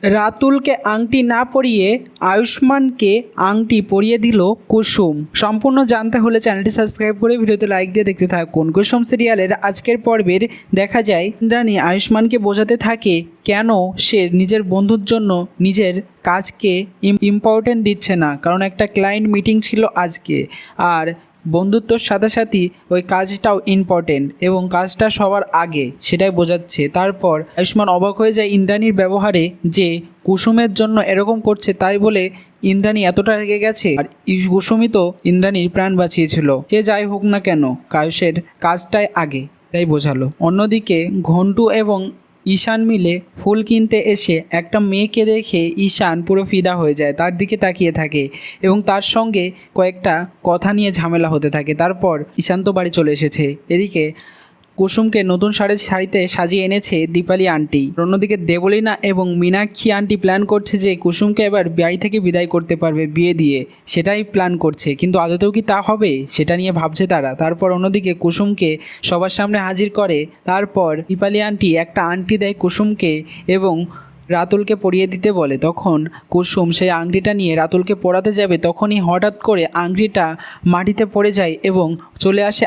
রাতুলকে আংটি না পরিয়ে আয়ুষ্মানকে আংটি পরিয়ে দিল কুসুম। সম্পূর্ণ জানতে হলে চ্যানেলটি সাবস্ক্রাইব করে ভিডিওতে লাইক দিয়ে দেখতে থাকুন। কুসুম সিরিয়ালের আজকের পর্বের দেখা যায় ইন্দ্রাণী আয়ুষ্মানকে বোঝাতে থাকে কেন সে নিজের বন্ধুর জন্য নিজের কাজকে ইম্পর্টেন্ট দিচ্ছে না, কারণ একটা ক্লায়েন্ট মিটিং ছিল আজকে, আর বন্ধুত্বর সাথে সাথে ওই কাজটাও ইম্পর্টেন্ট এবং কাজটা সবার আগে, সেটাই বোঝাচ্ছে। তারপর আয়ুষ্মান অবাক হয়ে যায় ইন্দ্রাণীর ব্যবহারে, যে কুসুমের জন্য এরকম করছে, তাই বলে ইন্দ্রাণী এতটা রেগে গেছে। আর কুসুমই তো ইন্দ্রাণীর প্রাণ বাঁচিয়েছিল। যে যাই হোক না কেন, কায়ুষের কাজটাই আগে, এটাই বোঝালো। অন্যদিকে ঘন্টু এবং ঈশান মিলে ফুল কিনতে এসে একটা মেয়েকে দেখে ঈশান পুরো ফিদা হয়ে যায়, তার দিকে তাকিয়ে থাকে এবং তার সঙ্গে কয়েকটা কথা নিয়ে ঝামেলা হতে থাকে। তারপর ঈশান তো বাড়ি চলে এসেছে। এদিকে কুসুমকে নতুন শাড়িতে সাজিয়ে এনেছে দীপালি আন্টি। অন্যদিকে দেবলীনা এবং মীনাক্ষী আন্টি প্ল্যান করছে যে কুসুমকে এবার বাড়ি থেকে বিদায় করতে পারবে বিয়ে দিয়ে, সেটাই প্ল্যান করছে, কিন্তু আদতেও কি তা হবে সেটা নিয়ে ভাবছে তারা। তারপর অন্যদিকে কুসুমকে সবার সামনে হাজির করে। তারপর দীপালি আন্টি একটা আংটি দেয় কুসুমকে এবং রাতুলকে পরিয়ে দিতে বলে। তখন কুসুম সেই আংটিটা নিয়ে রাতুলকে পরাতে যাবে, তখনই হঠাৎ করে আংটিটা মাটিতে পড়ে যায় এবং চলে আসে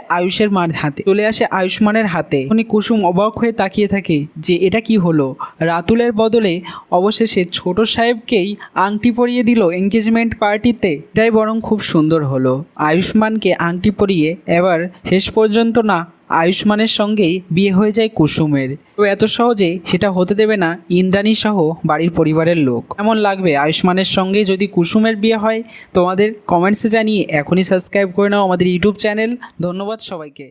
আয়ুষ্মানের হাতে। তখনই কুসুম অবাক হয়ে তাকিয়ে থাকে যে এটা কি হলো। রাতুলের বদলে অবশেষে ছোট সাহেবকেই আংটি পরিয়ে দিল এঙ্গেজমেন্ট পার্টিতে। এটাই বরং খুব সুন্দর হলো। আয়ুষ্মানকে আংটি পরিয়ে এবার শেষ পর্যন্ত না আয়ুষ্মানের সঙ্গেই বিয়ে হয়ে যায় কুসুমের। তো এত সহজে সেটা হতে দেবে না ইন্দ্রাণী সহ বাড়ির পরিবারের লোক। কেমন লাগবে আয়ুষ্মানের সঙ্গে যদি কুসুমের বিয়ে হয়? তোমাদের কমেন্টসে জানিয়ে এখনই সাবস্ক্রাইব করে নাও আমাদের ইউটিউব চ্যানেল। ধন্যবাদ সবাইকে।